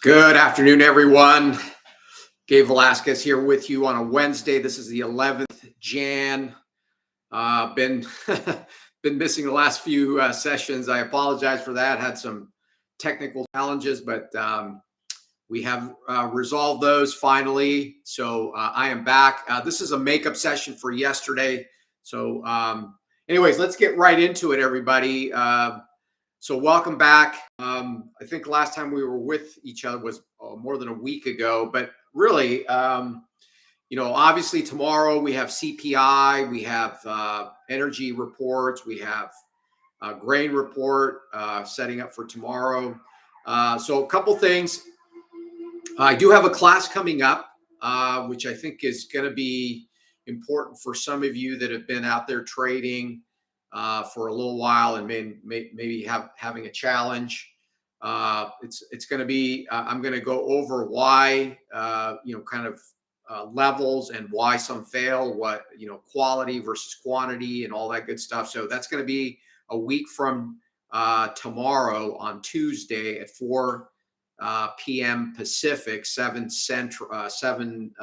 Good afternoon, everyone. Gabe Velazquez here with you on a Wednesday. This is the 11th Jan. Been been missing the last few sessions. I apologize for that. Had some technical challenges, but we have resolved those finally. So I am back. This is a makeup session for yesterday. So anyways, let's get right into it, everybody. So welcome back. I think last time we were with each other was more than a week ago, but really, obviously tomorrow we have CPI, we have energy reports, we have grain report setting up for tomorrow. So a couple things. I do have a class coming up, which I think is going to be important for some of you that have been out there trading for a little while and maybe having a challenge. It's going to be, I'm going to go over why, kind of levels and why some fail, what, quality versus quantity and all that good stuff. So that's going to be a week from tomorrow on Tuesday at 4 p.m. Pacific, 7 Central, 7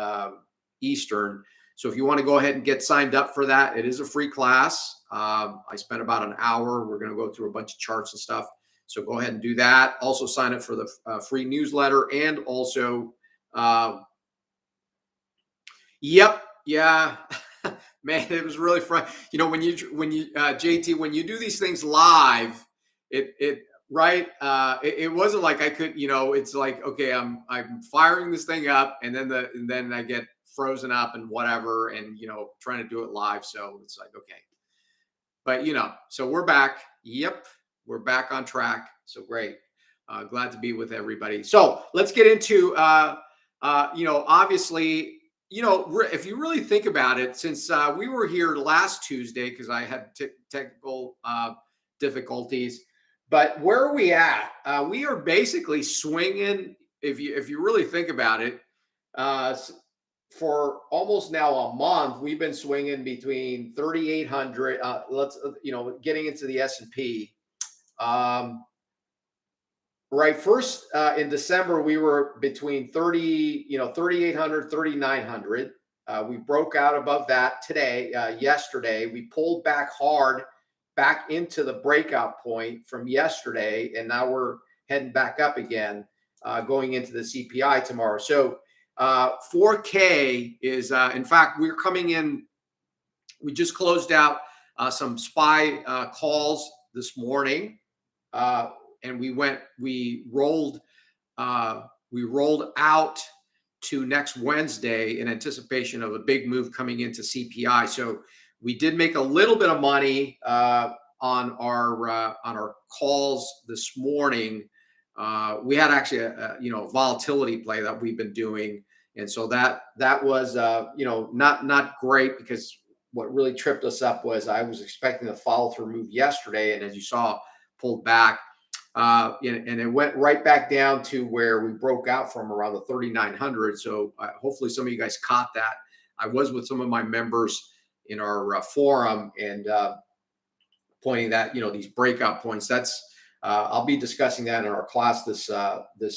Eastern. So if you want to go ahead and get signed up for that, it is a free class. I spent about an hour. We're going to go through a bunch of charts and stuff. So go ahead and do that. Also sign up for the free newsletter and also, yep. Yeah, man, it was really fun. When you JT, when you do these things live, right. It wasn't like I could, it's like, okay, I'm firing this thing up and then I get frozen up and whatever, and trying to do it live. So it's like, okay, but so we're back. Yep, we're back on track. So great. Glad to be with everybody. So let's get into obviously, if you really think about it, since we were here last Tuesday because I had technical difficulties, but where are we at? We are basically swinging. If you really think about it, for almost now a month, we've been swinging between 3,800. Getting into the S&P. Right. First, in December, we were between 3,800, 3,900. We broke out above that today. Yesterday, we pulled back hard back into the breakout point from yesterday. And now we're heading back up again, going into the CPI tomorrow. So 4K is, in fact, we're coming in. We just closed out some SPY calls this morning. And we rolled out to next Wednesday in anticipation of a big move coming into CPI. So we did make a little bit of money on our calls this morning. We had actually a volatility play that we've been doing, and so that was not great, because what really tripped us up was I was expecting a follow through move yesterday, and as you saw, pulled back. And it went right back down to where we broke out from, around the 3,900. So hopefully some of you guys caught that. I was with some of my members in our forum and pointing that, these breakout points. That's I'll be discussing that in our class this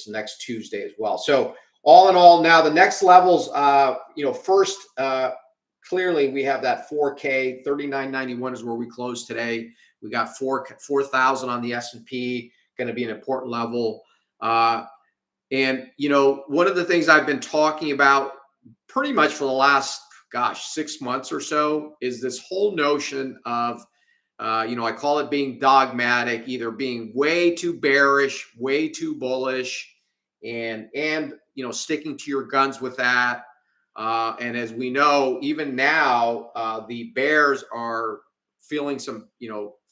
next Tuesday as well. So all in all, now the next levels, first, clearly we have that 4K, 39.91 is where we closed today. We got 4,000 on the S&P. Going to be an important level. And, one of the things I've been talking about pretty much for the last, 6 months or so is this whole notion of, I call it being dogmatic, either being way too bearish, way too bullish, and sticking to your guns with that. And as we know, even now, the bears are feeling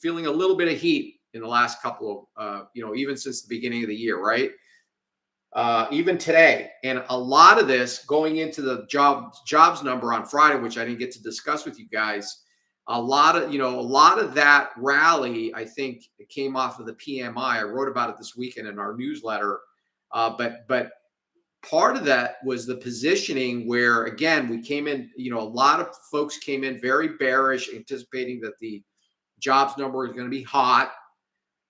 feeling a little bit of heat in the last couple of, even since the beginning of the year, right? Even today. And a lot of this going into the jobs number on Friday, which I didn't get to discuss with you guys, a lot of that rally, I think, it came off of the PMI. I wrote about it this weekend in our newsletter. But part of that was the positioning where, again, we came in, a lot of folks came in very bearish, anticipating that the jobs number is going to be hot.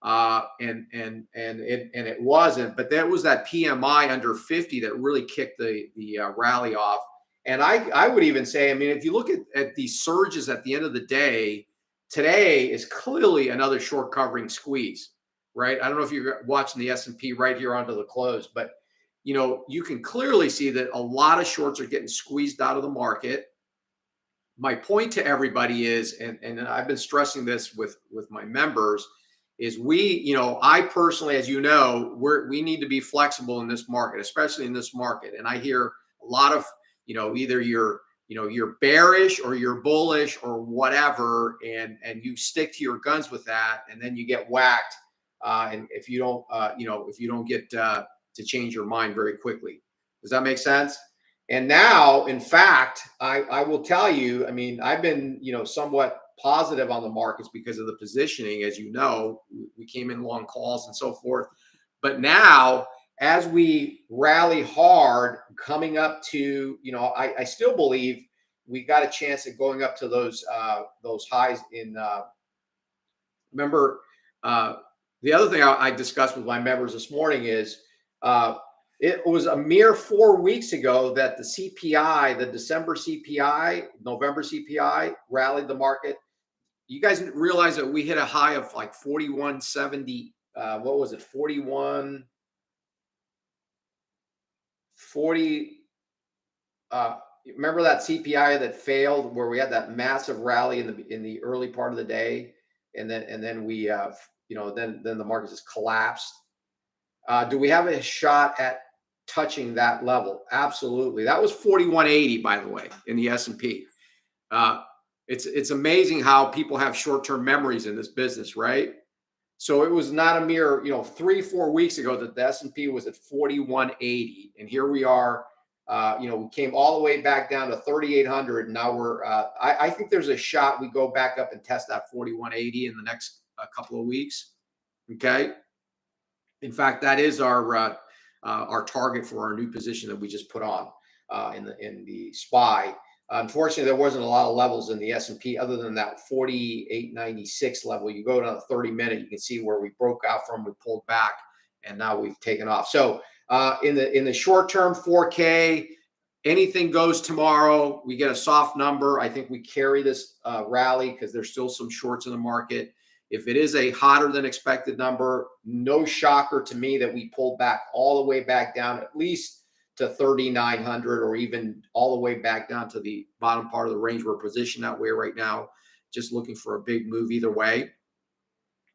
it wasn't. But there was that PMI under 50 that really kicked the rally off. And I would even say, I mean, if you look at these surges at the end of the day, today is clearly another short covering squeeze, right? I don't know if you're watching the S&P right here onto the close, but you can clearly see that a lot of shorts are getting squeezed out of the market. My point to everybody is, and I've been stressing this with my members, is I personally, as you know, we need to be flexible in this market, especially in this market. And I hear a lot of, either you're bearish or you're bullish or whatever, and you stick to your guns with that, and then you get whacked. And if you don't get to change your mind very quickly. Does that make sense? And now, in fact, I will tell you, I mean, I've been, somewhat positive on the markets because of the positioning. As you know, we came in long calls and so forth. But now, as we rally hard, coming up to, I still believe we got a chance at going up to those highs in. Remember, the other thing I discussed with my members this morning is. It was a mere 4 weeks ago that the CPI, the December CPI, November CPI rallied the market. You guys realize that we hit a high of like 41.70. What was it? 40. Remember that CPI that failed, where we had that massive rally in the early part of the day, and then we then the market just collapsed. Do we have a shot at touching that level? Absolutely. That was 41.80, by the way, in the S&P. It's amazing how people have short-term memories in this business, right? So it was not a mere 3-4 weeks ago that the S&P was at 41.80, and here we are. We came all the way back down to 3,800, and now we're. I think there's a shot we go back up and test that 41.80 in the next couple of weeks. Okay. In fact, that is our target for our new position that we just put on in the SPY. Unfortunately, there wasn't a lot of levels in the S&P other than that 48.96 level. You go to the 30-minute, you can see where we broke out from, we pulled back, and now we've taken off. So in the short term, 4K, anything goes tomorrow. We get a soft number. I think we carry this rally because there's still some shorts in the market. If it is a hotter than expected number, no shocker to me that we pulled back all the way back down at least to 3,900, or even all the way back down to the bottom part of the range. We're positioned that way right now, just looking for a big move either way.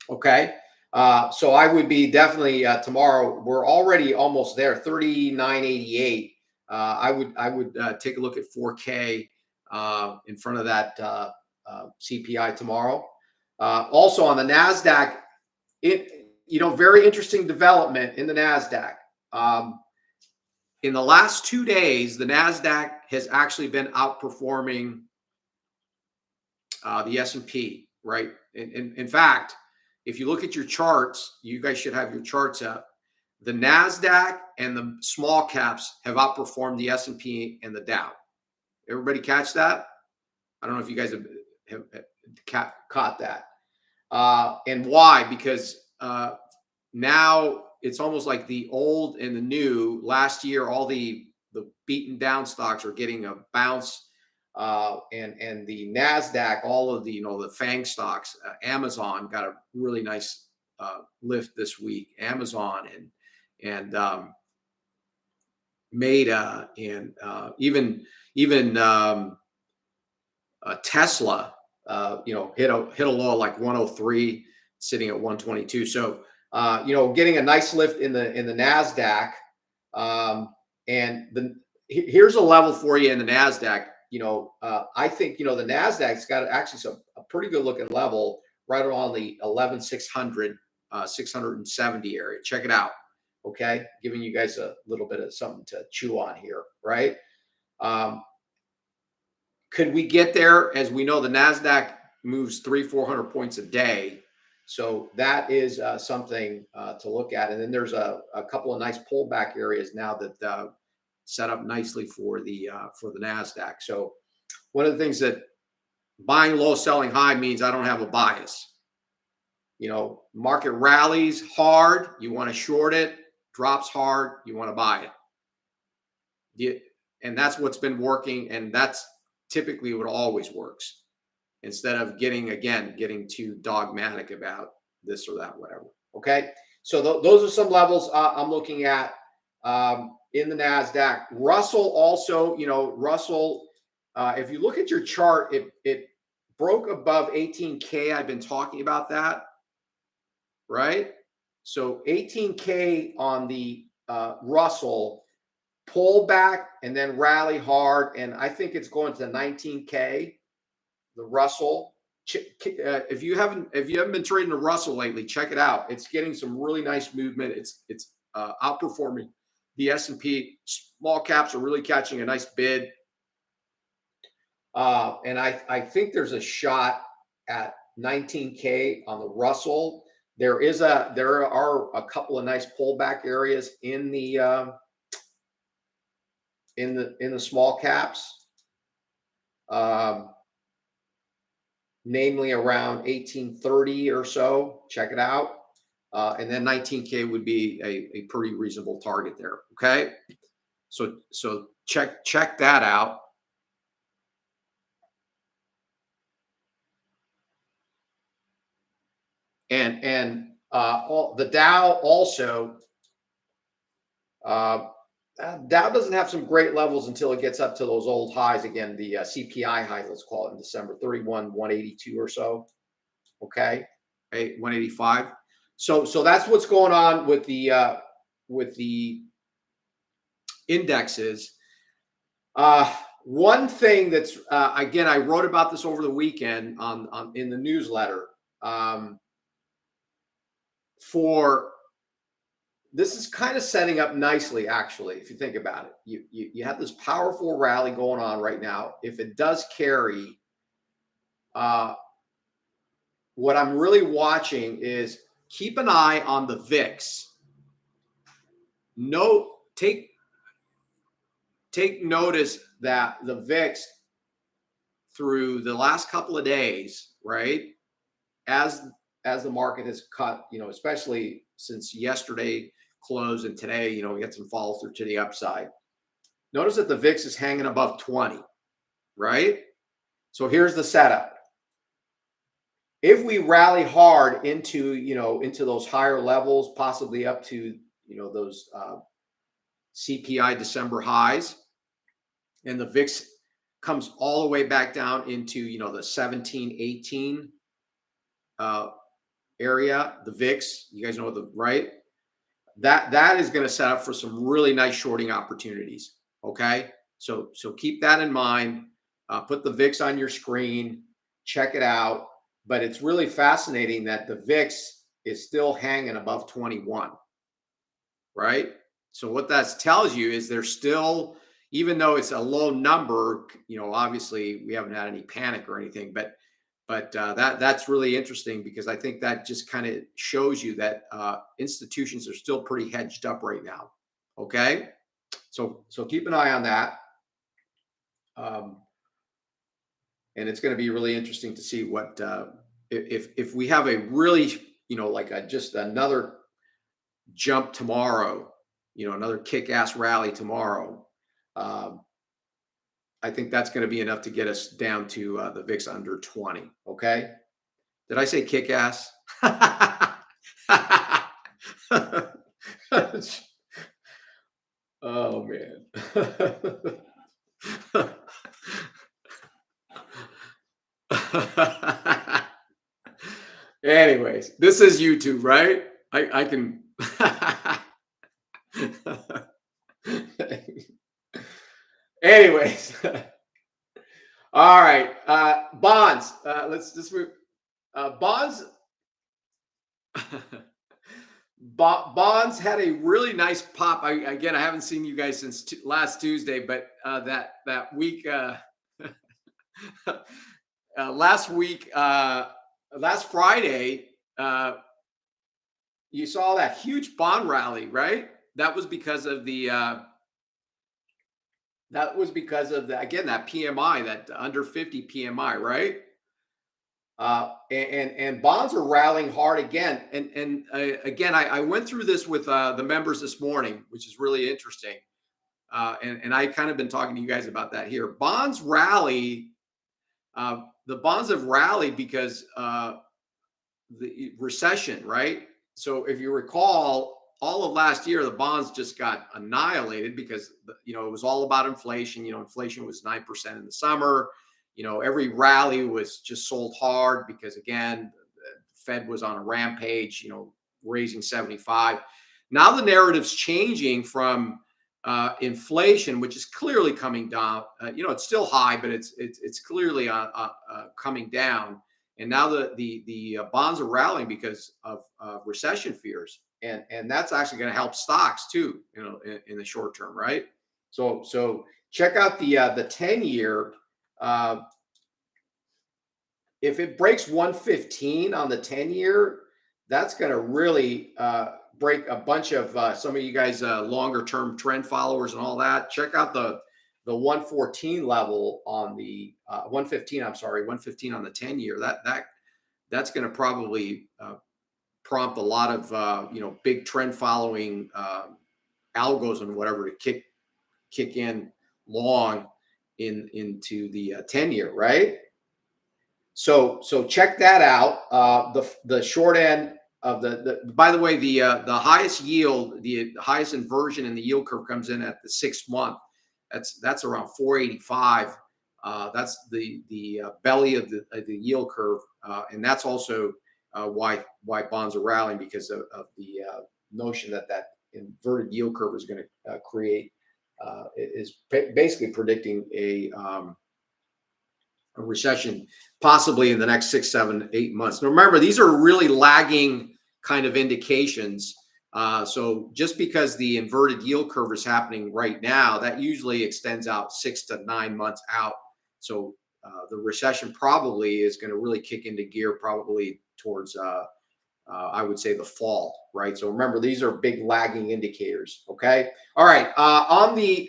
Okay. So I would be definitely tomorrow. We're already almost there, 39.88. I would take a look at 4K in front of that CPI tomorrow. Also on the NASDAQ, very interesting development in the NASDAQ. In the last 2 days, the NASDAQ has actually been outperforming the S&P, right? In fact, if you look at your charts, you guys should have your charts up. The NASDAQ and the small caps have outperformed the S&P and the Dow. Everybody catch that? I don't know if you guys have caught that. And why? Because now it's almost like the old and the new. Last year, all the beaten down stocks are getting a bounce, and the NASDAQ, all of the the FANG stocks, Amazon got a really nice lift this week. Amazon and Meta and even Tesla, hit a low like 103, sitting at 122. So, getting a nice lift in the NASDAQ. And here's a level for you in the NASDAQ. I think, the NASDAQ's got actually a pretty good looking level right around the 11,600, 670 area. Check it out. Okay. Giving you guys a little bit of something to chew on here. Right. Could we get there? As we know, the NASDAQ moves 300-400 points a day. So that is something to look at. And then there's a couple of nice pullback areas now that set up nicely for the NASDAQ. So one of the things that buying low, selling high means I don't have a bias. Market rallies hard, you want to short it, drops hard, you want to buy it. And that's what's been working, and that's typically what always works, instead of getting too dogmatic about this or that, whatever. Okay, so those are some levels I'm looking at in the NASDAQ. Russell also, Russell, if you look at your chart, it broke above 18K. I've been talking about that, right? So 18K on the Russell, pull back and then rally hard, and I think it's going to 19K. The Russell, if you haven't been trading the Russell lately, check it out. It's getting some really nice movement. It's outperforming the S&P. Small caps are really catching a nice bid, and I think there's a shot at 19K on the Russell. There are a couple of nice pullback areas in the small caps, namely around 1830 or so. Check it out, and then 19K would be a pretty reasonable target there. Okay, so check that out. And the Dow also. Dow doesn't have some great levels until it gets up to those old highs again, the CPI highs, let's call it, in December, 31, 182 or so. Okay, 185. So that's what's going on with the indexes. One thing that's again, I wrote about this over the weekend on in the newsletter. This is kind of setting up nicely, actually, if you think about it. You have this powerful rally going on right now. If it does carry, what I'm really watching is keep an eye on the VIX. Take notice that the VIX through the last couple of days, right, as the market has cut, especially since yesterday close and today, we get some follow through to the upside. Notice that the VIX is hanging above 20, right? So here's the setup. If we rally hard into those higher levels, possibly up to those CPI December highs, and the VIX comes all the way back down into the 17, 18 area, the VIX, you guys know right? That is going to set up for some really nice shorting opportunities. Okay, so keep that in mind. Put the VIX on your screen, check it out. But it's really fascinating that the VIX is still hanging above 21, right? So what that tells you is there's still, even though it's a low number, obviously we haven't had any panic or anything, but that's really interesting, because I think that just kind of shows you that institutions are still pretty hedged up right now. Okay, so keep an eye on that, and it's going to be really interesting to see what if we have a really just another jump tomorrow, another kick-ass rally tomorrow. I think that's going to be enough to get us down to the VIX under 20. Okay. Did I say kick ass? Oh, man. Anyways, this is YouTube, right? I can. Anyways. All right. Bonds. Let's just move. Bonds. Bonds had a really nice pop. I haven't seen you guys since last Tuesday, but that week, last week, last Friday, you saw that huge bond rally, right? That was because of the again, that PMI, that under 50 PMI, right? And bonds are rallying hard again. And again, I went through this with the members this morning, which is really interesting. And I kind of been talking to you guys about that here. Bonds rally. The bonds have rallied because the recession, right? So if you recall, all of last year, the bonds just got annihilated because it was all about inflation. Inflation was 9% in the summer. Every rally was just sold hard because again, the Fed was on a rampage. Raising 75. Now the narrative's changing from inflation, which is clearly coming down. It's still high, but it's clearly coming down. And now the bonds are rallying because of recession fears, and that's actually going to help stocks too, in the short term, right? So check out the 10-year. If it breaks 115 on the 10-year, that's going to really break a bunch of some of you guys longer term trend followers and all that. Check out the 114 level on the 115. I'm sorry, 115 on the 10-year. That's going to probably prompt a lot of big trend following algos and whatever to kick in long into the 10-year, right? So check that out. The short end of the by the way, the highest yield, the highest inversion in the yield curve comes in at the 6 month. That's around 485. That's the belly of the yield curve, and that's also why bonds are rallying, because of the notion that inverted yield curve is going to create is basically predicting a recession possibly in the next 6, 7, 8 months. Now remember, these are really lagging kind of indications. So just because the inverted yield curve is happening right now, that usually extends out 6 to 9 months out. So the recession probably is going to really kick into gear probably towards I would say the fall, right? So remember, these are big lagging indicators. Okay. All right. On the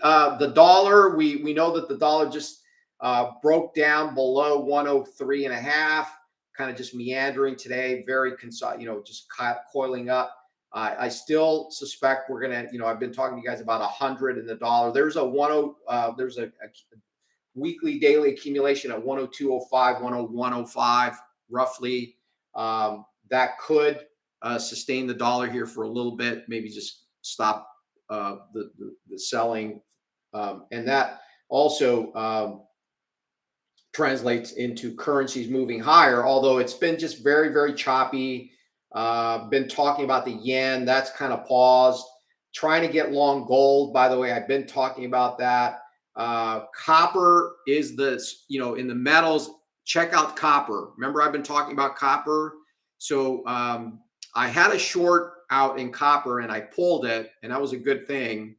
dollar, we know that the dollar just broke down below 103.5, kind of just meandering today, very just coiling up. I still suspect we're gonna, I've been talking to you guys about 100 in the dollar. There's there's a weekly daily accumulation at 102.05, 101.05 roughly. That could sustain the dollar here for a little bit, maybe just stop the selling, and that also translates into currencies moving higher, although it's been just very, very choppy. Been talking about the yen, that's kind of paused. Trying to get long gold, by the way, I've been talking about that. Copper is in the metals. Check out copper. Remember, I've been talking about copper. So I had a short out in copper and I pulled it, and that was a good thing.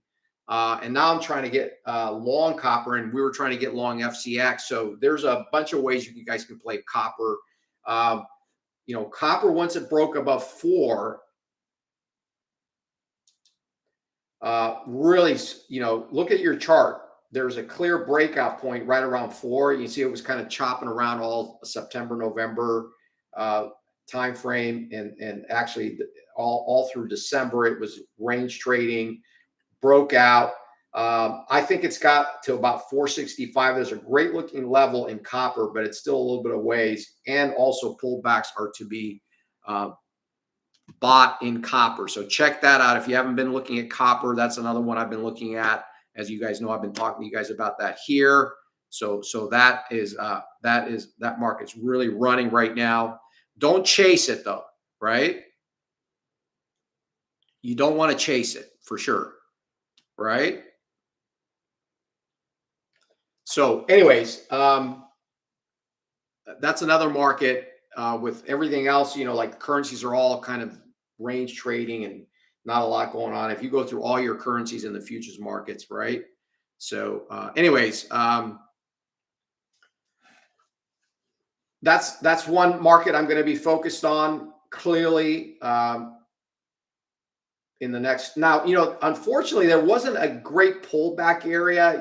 And now I'm trying to get long copper, and we were trying to get long FCX. So there's a bunch of ways you guys can play copper. Copper, once it broke above 4, really, look at your chart. There's a clear breakout point right around 4. You see it was kind of chopping around all September, November time frame, and actually all through December it was range trading. Broke out. I think it's got to about 465. There's a great looking level in copper, but it's still a little bit of ways. And also pullbacks are to be bought in copper. So check that out. If you haven't been looking at copper, that's another one I've been looking at. As you guys know, I've been talking to you guys about that here. So that market's really running right now. Don't chase it though, right? You don't want to chase it for sure. Right. So anyways, that's another market with everything else, like currencies are all kind of range trading and not a lot going on. If you go through all your currencies in the futures markets, right? So anyways, that's one market I'm going to be focused on clearly. In the next, now, unfortunately, there wasn't a great pullback area.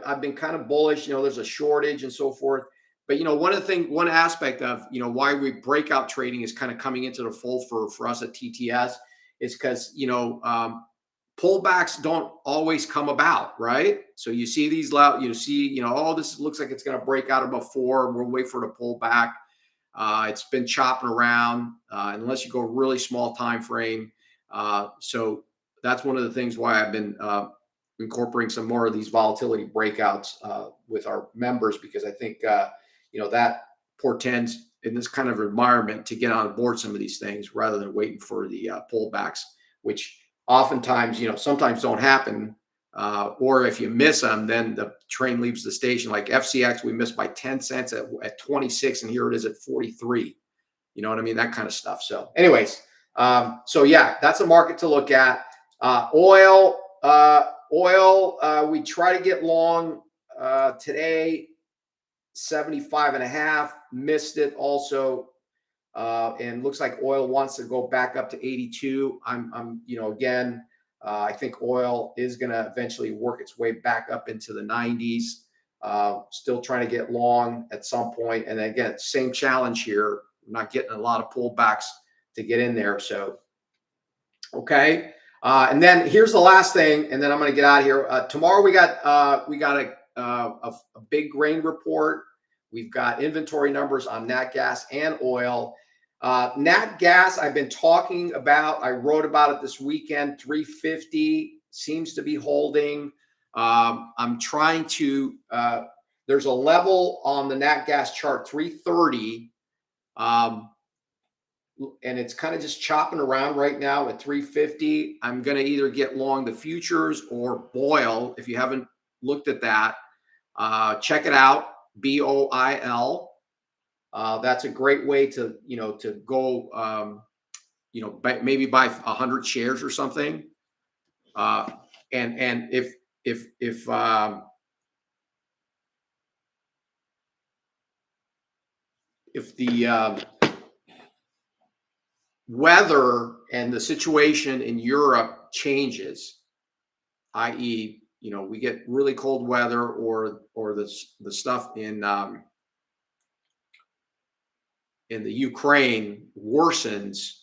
I've been kind of bullish. There's a shortage and so forth. But one aspect of why we breakout trading is kind of coming into the fold for us at TTS is because pullbacks don't always come about, right? So you see these loud, oh, this looks like it's going to break out above 4. We'll wait for the pullback. It's been chopping around unless you go really small time frame. So that's one of the things why I've been incorporating some more of these volatility breakouts with our members, because I think that portends in this kind of environment to get on board some of these things rather than waiting for the pullbacks, which oftentimes sometimes don't happen. Or if you miss them, then the train leaves the station. Like FCX, we missed by 10 cents at 26, and here it is at 43. You know what I mean? That kind of stuff. So anyways, so yeah, that's a market to look at. Oil, we try to get long today, 75.5, missed it also. And looks like oil wants to go back up to 82. Again, I think oil is going to eventually work its way back up into the 90s. Still trying to get long at some point. And again, same challenge here. We're not getting a lot of pullbacks to get in there. So, okay. And then here's the last thing, and then I'm going to get out of here. Tomorrow we got a big grain report. We've got inventory numbers on nat gas and oil. Nat gas, I've been talking about. I wrote about it this weekend. 350 seems to be holding. I'm trying to. There's a level on the nat gas chart, 330, and it's kind of just chopping around right now at 350. I'm going to either get long the futures or BOIL. If you haven't looked at that, check it out. BOIL. That's a great way to go maybe buy 100 shares or something. And if the weather and the situation in Europe changes, i.e., we get really cold weather or the stuff in the Ukraine worsens,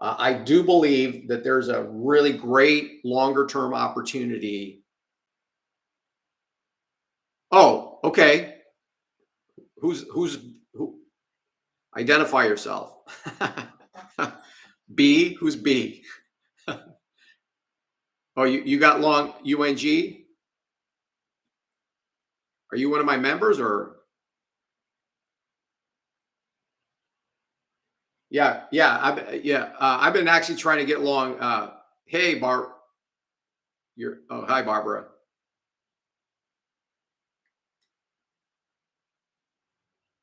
I do believe that there's a really great longer term opportunity. Oh, okay. Who? Identify yourself. B, who's B? Oh, you got long UNG? Are you one of my members or? Yeah. I've been actually trying to get long. Hey, Barb. Hi, Barbara.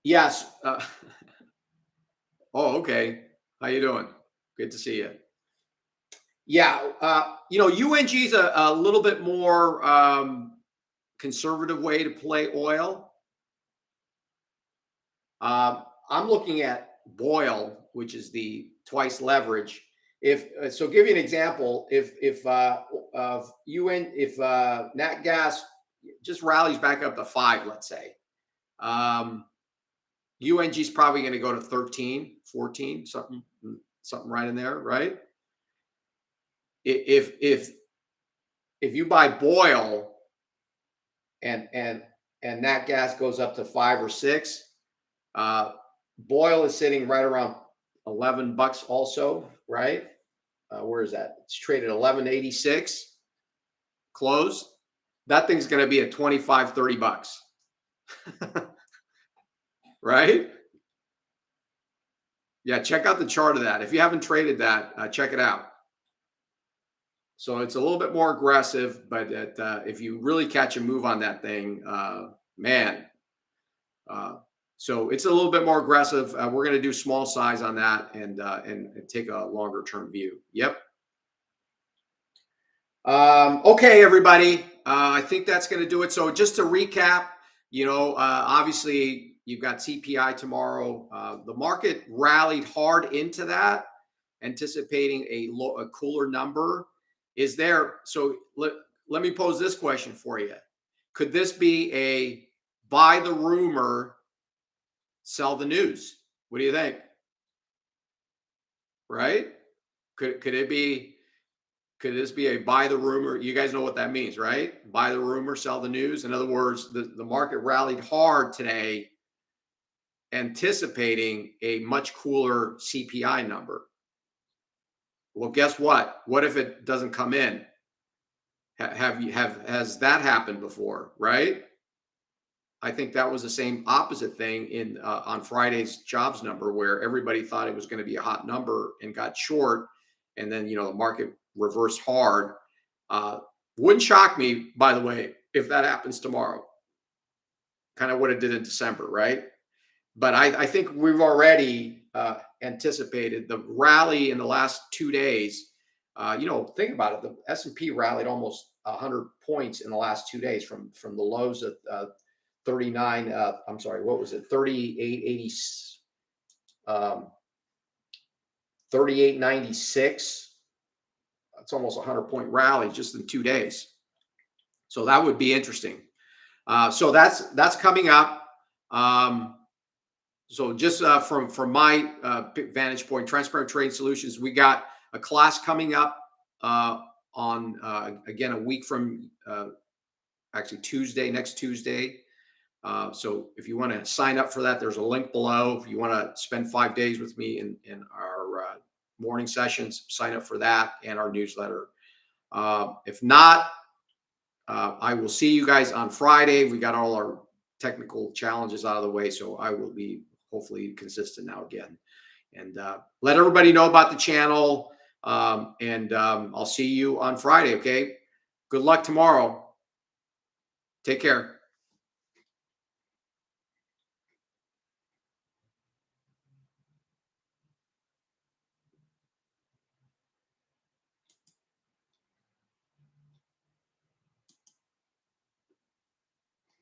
Yes. Oh, okay. How you doing? Good to see you. Yeah. UNG is a little bit more conservative way to play oil. I'm looking at BOIL, which is the twice leverage. Give you an example, if nat gas just rallies back up to 5, let's say, UNG is probably going to go to 13, 14, something right in there, right? If you buy BOIL and nat gas goes up to 5 or 6, BOIL is sitting right around $11 also, right? Where is that? It's traded 11.86 close. That thing's going to be at 25, $30. Right? Yeah, check out the chart of that. If you haven't traded that, check it out. So it's a little bit more aggressive, but if you really catch a move on that thing, man. So it's a little bit more aggressive. We're going to do small size on that and take a longer term view. Yep. Okay, everybody. I think that's going to do it. So just to recap, obviously you've got CPI tomorrow. The market rallied hard into that, anticipating a cooler number. Is there? So let me pose this question for you. Could this be a buy the rumor, sell the news. What do you think? Right? Could it be? Could this be a buy the rumor? You guys know what that means, right? Buy the rumor, sell the news. In other words, the market rallied hard today, anticipating a much cooler CPI number. Well, guess what? What if it doesn't come in? Has that happened before, right? I think that was the same opposite thing in on Friday's jobs number, where everybody thought it was going to be a hot number and got short, and then the market reversed hard. Uh, wouldn't shock me, by the way, if that happens tomorrow. Kind of what it did in December, right? But I think we've already anticipated the rally in the last 2 days. Think about it. The S&P rallied almost 100 points in the last 2 days from the lows at 39. I'm sorry, what was it? 38.80, 38.96. It's almost a 100-point rally just in 2 days. So that would be interesting. So that's coming up. So just from my vantage point, Transparent Trading Solutions, we got a class coming up on again a week from actually Tuesday, next Tuesday. So if you want to sign up for that, there's a link below. If you want to spend 5 days with me in our morning sessions, sign up for that and our newsletter. If not, I will see you guys on Friday. We got all our technical challenges out of the way, so I will be hopefully consistent now again. And let everybody know about the channel. And I'll see you on Friday. Okay. Good luck tomorrow. Take care.